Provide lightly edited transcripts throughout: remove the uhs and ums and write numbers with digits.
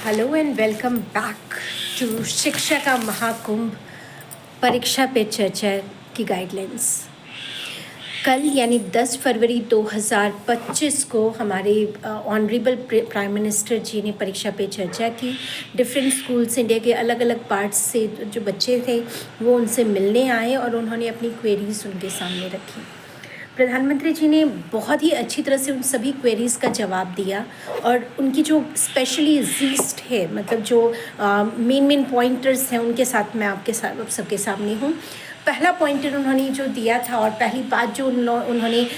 Hello and welcome back to शिक्षा का महाकुंभ परीक्षा पे चर्चा की गाइडलाइंस। कल यानी 10 फरवरी 2025 को हमारे ऑनरेबल प्राइम मिनिस्टर जी ने परीक्षा पे चर्चा की। डिफरेंट स्कूल्स इंडिया के अलग अलग पार्ट्स से जो बच्चे थे वो उनसे मिलने आए और उन्होंने अपनी क्वेरीज उनके सामने रखी। प्रधानमंत्री जी ने बहुत ही अच्छी तरह से उन सभी क्वेरीज़ का जवाब दिया और उनकी जो स्पेशली जीस्ट है, मतलब जो मेन पॉइंटर्स हैं, उनके साथ मैं आपके साथ सबके सामने हूँ। पहला पॉइंटर उन्होंने जो दिया था और पहली बात जो उन्होंने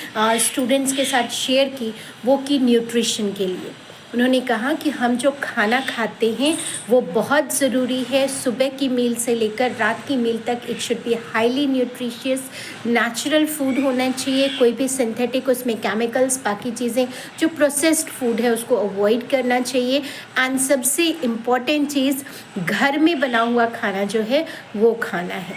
स्टूडेंट्स के साथ शेयर की वो की न्यूट्रिशन के लिए। उन्होंने कहा कि हम जो खाना खाते हैं वो बहुत ज़रूरी है। सुबह की मील से लेकर रात की मील तक it should be highly nutritious, natural food होना चाहिए। कोई भी सिंथेटिक उसमें केमिकल्स, बाकी चीज़ें जो प्रोसेस्ड फूड है उसको अवॉइड करना चाहिए। एंड सबसे इम्पॉर्टेंट चीज़, घर में बना हुआ खाना जो है वो खाना है।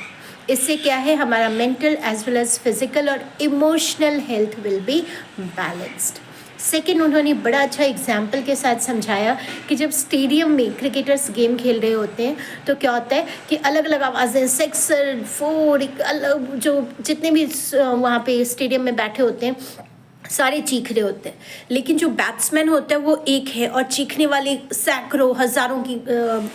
इससे क्या है, हमारा mental as well as physical और emotional health will be balanced. Second, उन्होंने बड़ा अच्छा एग्जाम्पल के साथ समझाया कि जब स्टेडियम में क्रिकेटर्स गेम खेल रहे होते हैं तो क्या होता है कि अलग अलग आवाज़ें, सिक्सर, फोर, अलग जो जितने भी वहाँ पे स्टेडियम में बैठे होते हैं सारे चीख रहे होते हैं, लेकिन जो बैट्समैन होता है वो एक है और चीखने वाले सैकड़ों हज़ारों की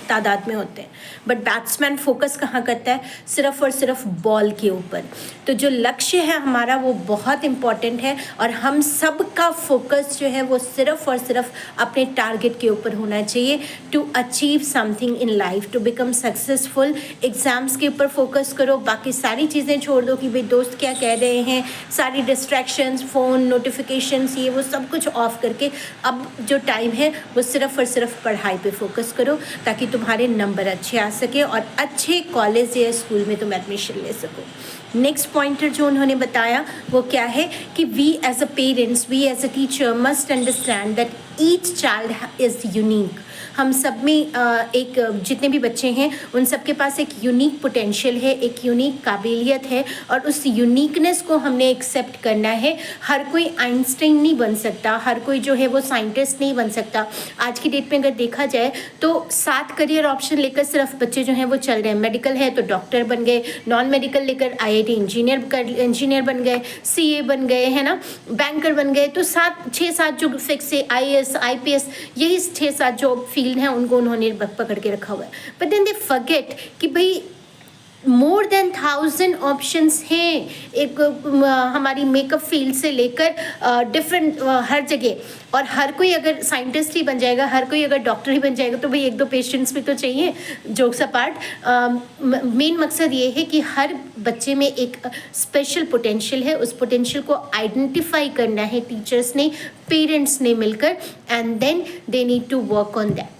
तादाद में होते हैं। बट बैट्समैन फोकस कहाँ करता है? सिर्फ और सिर्फ बॉल के ऊपर। तो जो लक्ष्य है हमारा वो बहुत इम्पॉर्टेंट है और हम सब का फोकस जो है वो सिर्फ और सिर्फ अपने टारगेट के ऊपर होना चाहिए to achieve something in life, to become successful. Exams के ऊपर फोकस करो, बाकी सारी चीज़ें छोड़ दो कि भाई दोस्त क्या कह रहे हैं, सारी डिस्ट्रैक्शंस, फ़ोन नोटिफिकेशंस, ये वो सब कुछ ऑफ करके अब जो टाइम है वो सिर्फ और सिर्फ पढ़ाई पे फोकस करो ताकि तुम्हारे नंबर अच्छे आ सके और अच्छे कॉलेज या स्कूल में तुम एडमिशन ले सको। नेक्स्ट पॉइंटर जो उन्होंने बताया वो क्या है कि we as a parents, we as a teacher must understand that each child is unique. हम सब में एक जितने भी बच्चे हैं उन सब के पास एक यूनिक पोटेंशियल है, एक यूनिक काबिलियत है और उस यूनिकनेस को हमने एक्सेप्ट करना है। हर कोई आइंस्टाइन नहीं बन सकता, हर कोई जो है वो साइंटिस्ट नहीं बन सकता। आज की डेट में अगर देखा जाए तो 7 करियर ऑप्शन लेकर सिर्फ बच्चे जो हैं वो चल रहे हैं। मेडिकल है तो डॉक्टर बन गए, नॉन मेडिकल लेकर IIT इंजीनियर बन गए, CA बन गए, है ना, बैंकर बन गए। तो 6-7 जो फिक्स है, IAS IPS, यही 6-7 जो फील्ड हैं उनको उन्होंने पकड़ के रखा हुआ है। बट देन दे फॉरगेट कि भाई मोर देन 1000 ऑप्शंस हैं एक हमारी मेकअप फील्ड से लेकर डिफरेंट हर जगह। और हर कोई अगर साइंटिस्ट ही बन जाएगा, हर कोई अगर डॉक्टर ही बन जाएगा तो भाई 1-2 पेशेंट्स भी तो चाहिए। जोक्स अपार्ट, मेन मकसद ये है कि हर बच्चे में एक स्पेशल पोटेंशियल है, उस पोटेंशियल को आइडेंटिफाई करना है टीचर्स ने, पेरेंट्स ने मिलकर, and then they need to work on that.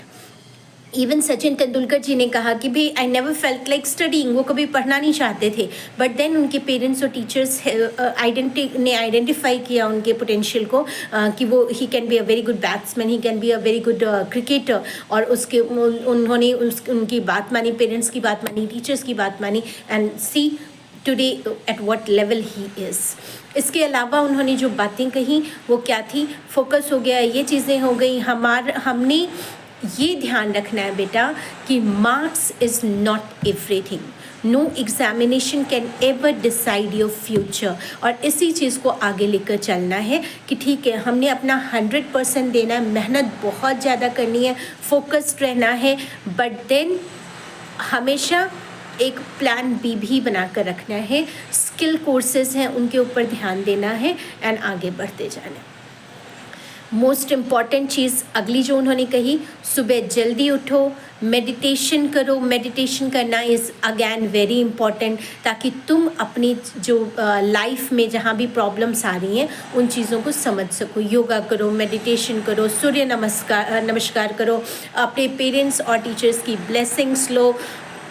Even Sachin Tendulkar ji ने कहा कि भाई I never felt like studying, वो कभी पढ़ना नहीं चाहते थे, बट देन उनके पेरेंट्स और टीचर्स ने आइडेंटिफाई किया उनके पोटेंशियल को कि वो ही can be a very good batsman, he can be a very good cricketer. और उसके उन्होंने उनकी बात मानी, पेरेंट्स की बात मानी, टीचर्स की बात मानी, and see today at what level he is. इसके अलावा उन्होंने जो बातें कही वो क्या थी? फोकस हो गया, ये चीज़ें हो गई। हमने ये ध्यान रखना है बेटा कि marks is not everything, no examination can ever decide your future. और इसी चीज़ को आगे लेकर चलना है कि ठीक है, हमने अपना 100% देना है, मेहनत बहुत ज़्यादा करनी है, फोकस्ड रहना है, बट देन हमेशा एक प्लान बी भी बनाकर रखना है। स्किल कोर्सेज हैं उनके ऊपर ध्यान देना है एंड आगे बढ़ते जाना है। मोस्ट इम्पॉर्टेंट चीज़ अगली जो उन्होंने कही, सुबह जल्दी उठो, मेडिटेशन करो। मेडिटेशन करना इज़ अगैन वेरी इम्पॉर्टेंट ताकि तुम अपनी जो लाइफ में जहाँ भी प्रॉब्लम्स आ रही हैं उन चीज़ों को समझ सको। योगा करो, मेडिटेशन करो, सूर्य नमस्कार करो, अपने पेरेंट्स और टीचर्स की ब्लेसिंग्स लो।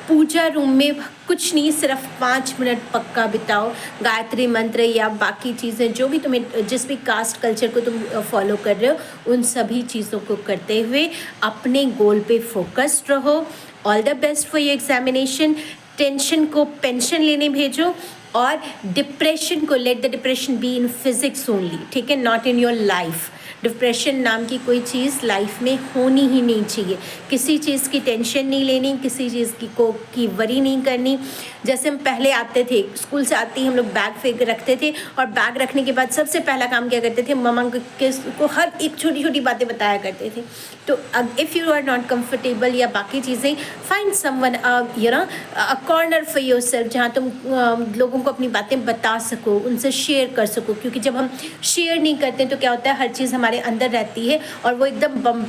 पूजा रूम में कुछ नहीं, सिर्फ 5 मिनट पक्का बिताओ। गायत्री मंत्र या बाकी चीज़ें जो भी तुम्हें, जिस भी कास्ट कल्चर को तुम फॉलो कर रहे हो, उन सभी चीज़ों को करते हुए अपने गोल पे फोकस्ड रहो। All the best for your examination. Tension को पेंशन लेने भेजो और डिप्रेशन को let the depression be in physics only, ठीक है, not in your life. Depression नाम की कोई चीज़ लाइफ में होनी ही नहीं चाहिए। किसी चीज़ की टेंशन नहीं लेनी, किसी चीज़ की वरी नहीं करनी। जैसे हम पहले आते थे, स्कूल से आते ही हम लोग बैग फेंक रखते थे, और बैग रखने के बाद सबसे पहला काम क्या करते थे, मम्मा को हर एक छोटी छोटी बातें बताया करते थे। तो if you are not comfortable या बाकी चीज़ें, find someone a corner for yourself, जहाँ तुम लोगों को अपनी बातें बता सको, उनसे शेयर कर सको। क्योंकि जब हम शेयर नहीं करते तो क्या होता है, हर चीज़ हमारे अंदर रहती है और वो एकदम बम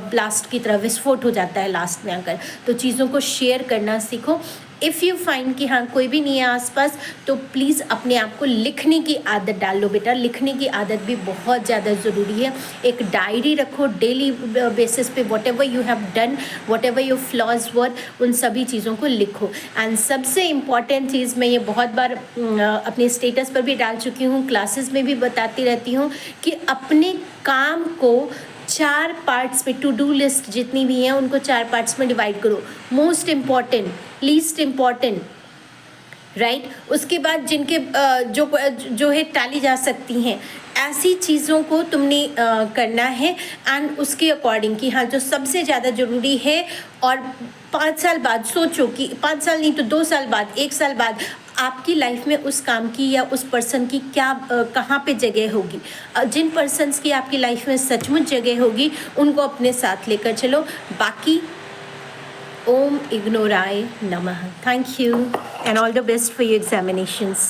ब्लास्ट की तरह विस्फोट हो जाता है लास्ट में आकर। तो चीज़ों को शेयर करना सीखो। इफ़ यू फाइंड कि हाँ कोई भी नहीं है आसपास, तो प्लीज़ अपने आप को लिखने की आदत डाल लो बेटा। लिखने की आदत भी बहुत ज़्यादा ज़रूरी है। एक डायरी रखो, डेली बेसिस पे whatever you have done, whatever your flaws were, उन सभी चीज़ों को लिखो। एंड सबसे इम्पॉर्टेंट चीज़, मैं ये बहुत बार अपने स्टेटस पर भी डाल चुकी हूँ, क्लासेस में भी बताती रहती हूँ, कि अपने काम को 4 पार्ट्स में, टू डू लिस्ट जितनी भी हैं उनको 4 पार्ट्स में डिवाइड करो। Most important, least important, right. उसके बाद जिनके जो है टाली जा सकती हैं, ऐसी चीज़ों को तुमने करना है। एंड उसके अकॉर्डिंग कि हाँ जो सबसे ज़्यादा ज़रूरी है, और 5 साल बाद सोचो कि 5 साल नहीं तो 2 साल बाद, 1 साल बाद आपकी लाइफ में उस काम की या उस पर्सन की क्या कहाँ पे जगह होगी। जिन पर्सन्स की आपकी लाइफ में सचमुच जगह होगी उनको अपने साथ लेकर चलो। बाकी ओम इग्नोराय नमः। Thank you and all the best for your examinations.